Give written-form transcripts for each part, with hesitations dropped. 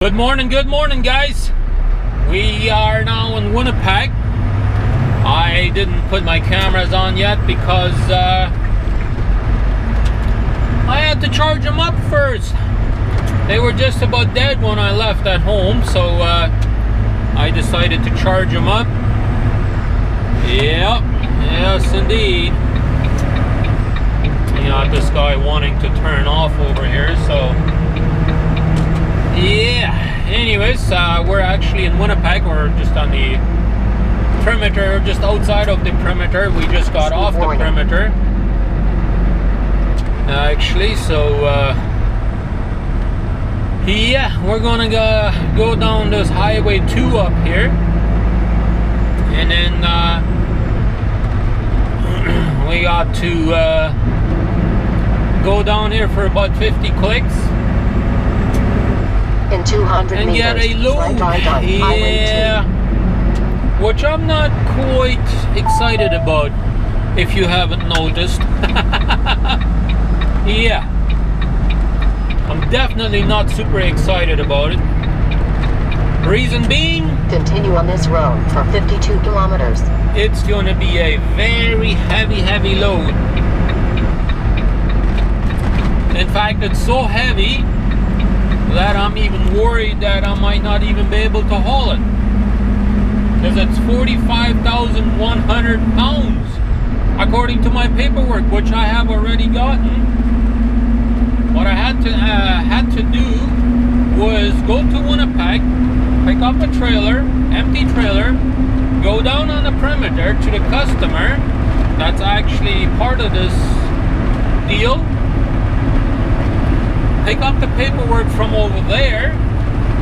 Good morning guys. We are now in Winnipeg. I didn't put my cameras on yet because I had to charge them up first. They were just about dead when I left at home, so I decided to charge them up. Yep, yes indeed. You know, this guy wanting to turn off over here, so yeah, anyways, we're actually in Winnipeg. We're just on the perimeter, just outside of the perimeter. We just got off the perimeter, actually, so yeah, we're gonna go down this Highway 2 up here, and then we got to go down here for about 50 clicks. In 200 and meters, get a load, yeah, which I'm not quite excited about, if you haven't noticed. Yeah, I'm definitely not super excited about it. Reason being, continue on this road for 52 kilometers. It's going to be a very heavy load. In fact, it's so heavy that I'm even worried that I might not even be able to haul it, because it's 45,100 pounds according to my paperwork, which I have already gotten. What I had to do was go to Winnipeg, pick up a trailer, empty trailer, go down on the perimeter to the customer that's actually part of this deal, pick up the paperwork from over there,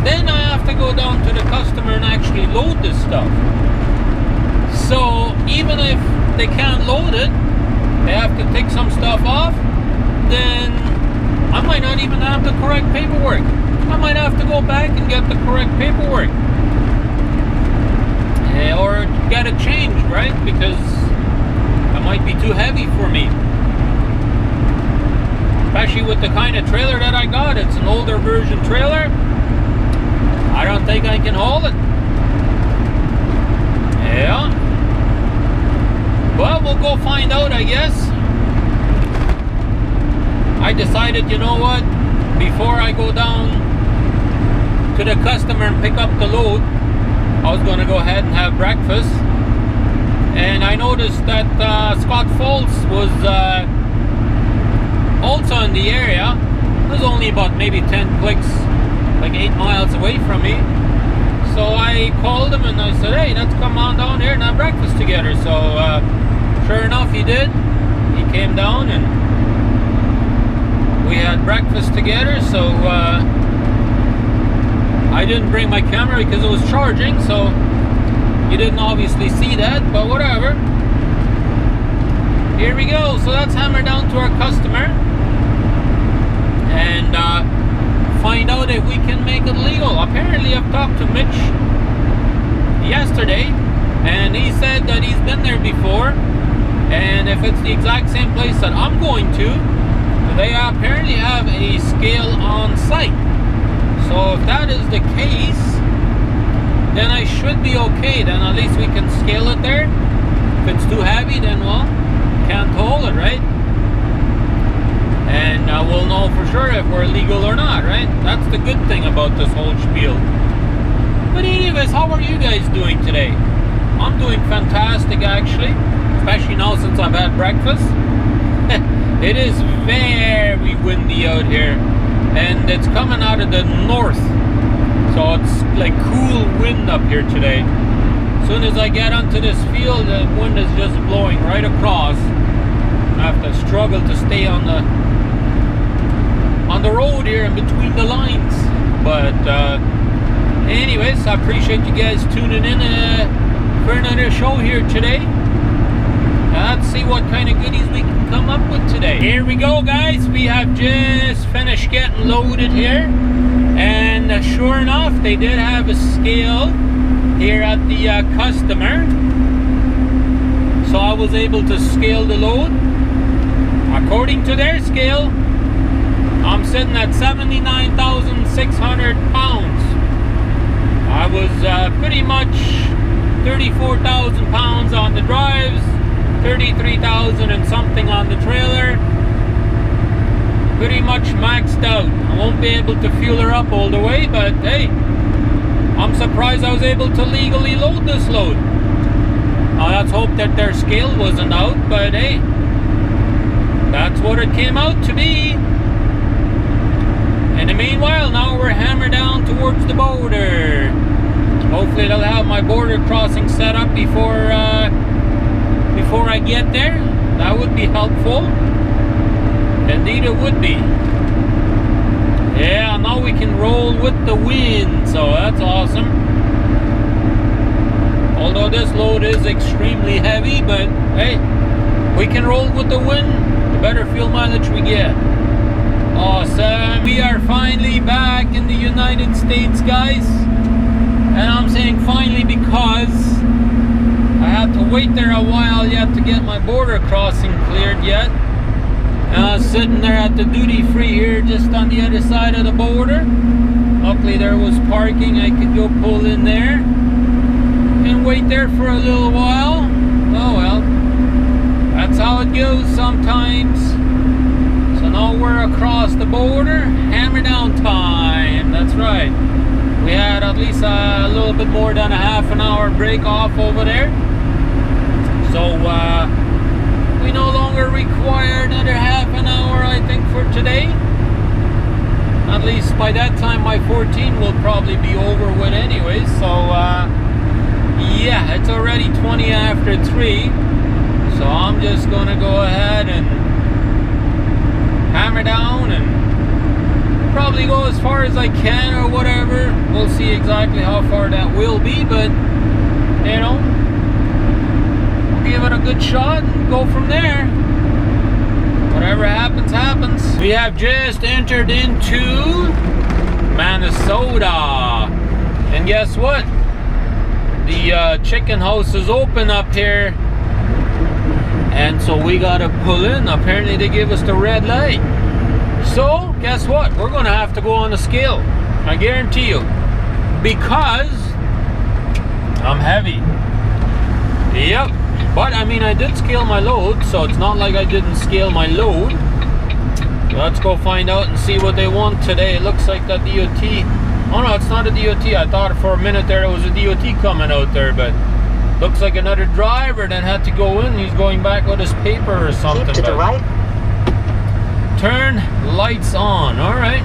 then I have to go down to the customer and actually load this stuff. So even if they can't load it, they have to take some stuff off, then I might not even have the correct paperwork. I might have to go back and get the correct paperwork, or get it changed, right? Because it might be too heavy for me. Especially with the kind of trailer that I got. It's an older version trailer. I don't think I can haul it. Yeah. Well, we'll go find out, I guess. I decided, you know what? Before I go down to the customer and pick up the load, I was going to go ahead and have breakfast. And I noticed that Scott Falls was also in the area. It was only about maybe 10 clicks, like 8 miles away from me. So I called him and I said, hey, let's come on down here and have breakfast together. So sure enough, he did. He came down and we had breakfast together. So I didn't bring my camera because it was charging, so you didn't obviously see that, but whatever. Here we go. So let's hammer down to our customer and find out if we can make it legal. Apparently I've talked to Mitch yesterday and he said that he's been there before, and if it's the exact same place that I'm going to, they apparently have a scale on site. So if that is the case, then I should be okay. Then at least we can scale it there. If it's too heavy, then well, can't haul it, right? And we'll know for sure if we're legal or not, right? That's the good thing about this whole spiel. But anyways, how are you guys doing today? I'm doing fantastic, actually, especially now since I've had breakfast. It is very windy out here, and it's coming out of the north, so it's like cool wind up here today. As soon as I get onto this field, the wind is just blowing right across. I have to struggle to stay on the road here in between the lines. But anyways, I appreciate you guys tuning in for another show here today. Let's see what kind of goodies we can come up with today. Here we go, guys. We have just finished getting loaded here, and sure enough, they did have a scale here at the customer, so I was able to scale the load. According to their scale, I'm sitting at 79,600 pounds. 34,000 pounds on the drives, 33,000 and something on the trailer. Pretty much maxed out. I won't be able to fuel her up all the way, but hey, I'm surprised I was able to legally load this load. Now let's hope that their scale wasn't out, but hey, that's what it came out to be. In the meanwhile, now we're hammered down towards the border. Hopefully they'll have my border crossing set up before I get there. That would be helpful. Indeed it would be. Yeah, now we can roll with the wind, so that's awesome. Although this load is extremely heavy, but hey, we can roll with the wind, the better fuel mileage we get. Awesome. We are finally back in the United States, guys. And I'm saying finally because I had to wait there a while yet to get my border crossing cleared yet. And I was sitting there at the duty free here just on the other side of the border. Luckily there was parking, I could go pull in there and wait there for a little while. Oh well, that's how it goes sometimes. So now we're across the border, hammer down time, that's right. We had at least a little bit more than a half an hour break off over there. So we no longer require another half an hour, I think, for today. At least by that time my 14 will probably be over with anyways. So yeah, it's already 20 after 3. So I'm just gonna go ahead and hammer down and probably go as far as I can or whatever. We'll see exactly how far that will be, but you know, give it a good shot and go from there. Whatever happens, happens. We have just entered into Manitoba, and guess what? The chicken house is open up here, and so we gotta pull in. Apparently they give us the red light. So guess what? We're gonna have to go on the scale, I guarantee you, because I'm heavy. Yep. But I mean, I did scale my load, so it's not like I didn't scale my load. Let's go find out and see what they want today. It looks like that DOT. Oh no, it's not a DOT. I thought for a minute there it was a DOT coming out there, but looks like another driver that had to go in. He's going back with his paper or something. Keep to the right. Turn lights on. Alright.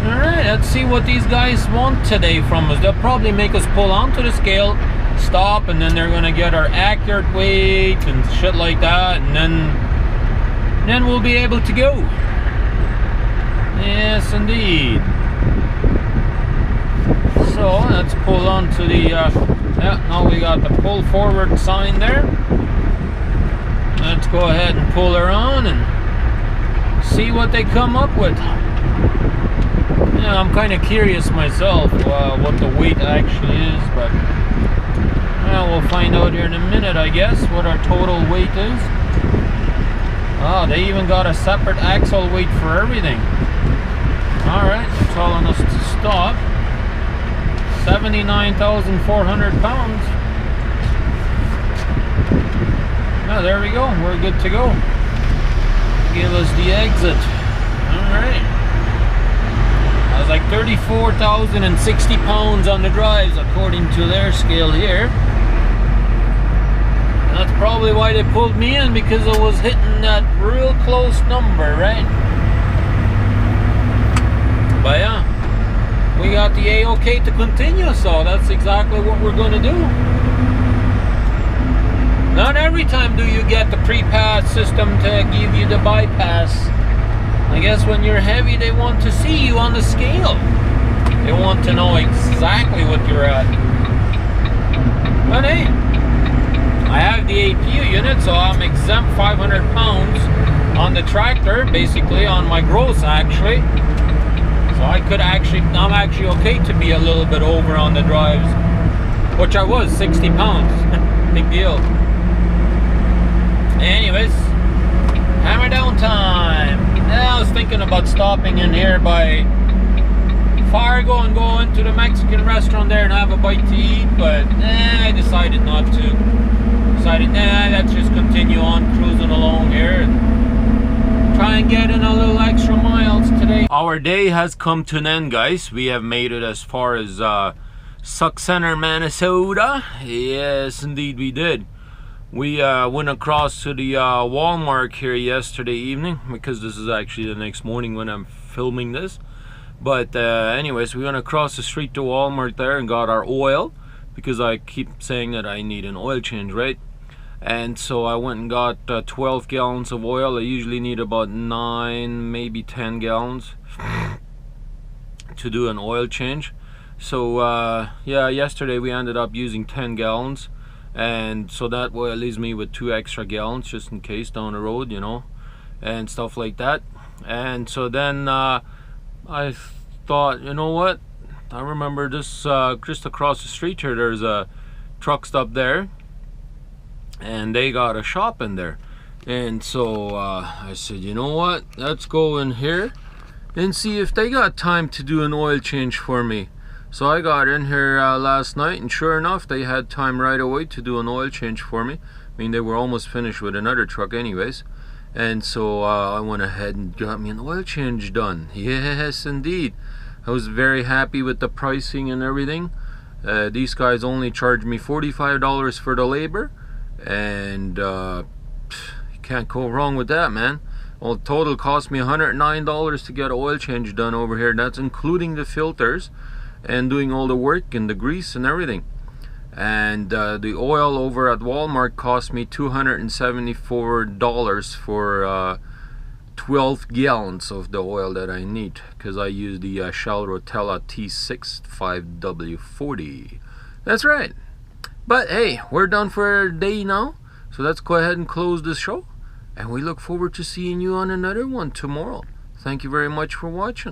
Alright, let's see what these guys want today from us. They'll probably make us pull onto the scale, stop, and then they're gonna get our accurate weight and shit like that, and then we'll be able to go. Yes, indeed. So let's pull on to the yeah, now we got the pull forward sign there. Let's go ahead and pull her on and see what they come up with. Yeah, I'm kind of curious myself what the weight actually is, but well, we'll find out here in a minute, I guess, what our total weight is. Oh, they even got a separate axle weight for everything. Alright, they're telling us to stop. 79,400 pounds. Oh, there we go. We're good to go. Give us the exit. Alright. I was like 34,060 pounds on the drives according to their scale here. That's probably why they pulled me in, because I was hitting that real close number, right? But yeah, we got the A-OK to continue, so that's exactly what we're going to do. Not every time do you get the pre-pass system to give you the bypass. I guess when you're heavy, they want to see you on the scale. They want to know exactly what you're at. But hey, I have the APU unit, so I'm exempt 500 pounds on the tractor, basically on my gross actually. So I could actually, I'm actually okay to be a little bit over on the drives, which I was 60 pounds. Big deal. Anyways, hammer down time. I was thinking about stopping in here by Fargo and go into the Mexican restaurant there and have a bite to eat, but I decided not to. Decided, let's just continue on cruising along here and try and get in a little extra miles today. Our day has come to an end, guys. We have made it as far as Sauk Centre, Manitoba. Yes, indeed we did. We went across to the Walmart here yesterday evening, because this is actually the next morning when I'm filming this. But anyways, we went across the street to Walmart there and got our oil, because I keep saying that I need an oil change, right? And so I went and got 12 gallons of oil. I usually need about 9, maybe 10 gallons to do an oil change. So yeah, yesterday we ended up using 10 gallons. And so that way it leaves me with 2 extra gallons just in case down the road, you know, and stuff like that. And so then I thought, you know what, I remember this just across the street here, there's a truck stop there, and they got a shop in there. And so I said, you know what, let's go in here and see if they got time to do an oil change for me. So I got in here last night, and sure enough, they had time right away to do an oil change for me. I mean, they were almost finished with another truck anyways. And so I went ahead and got me an oil change done. Yes, indeed. I was very happy with the pricing and everything. These guys only charged me $45 for the labor. And you can't go wrong with that, man. Well, total cost me $109 to get an oil change done over here. That's including the filters and doing all the work and the grease and everything. And the oil over at Walmart cost me $274 for 12 gallons of the oil that I need, because I use the Shell Rotella T6 5W40. That's right. But hey, we're done for a day now, so let's go ahead and close this show, and we look forward to seeing you on another one tomorrow. Thank you very much for watching.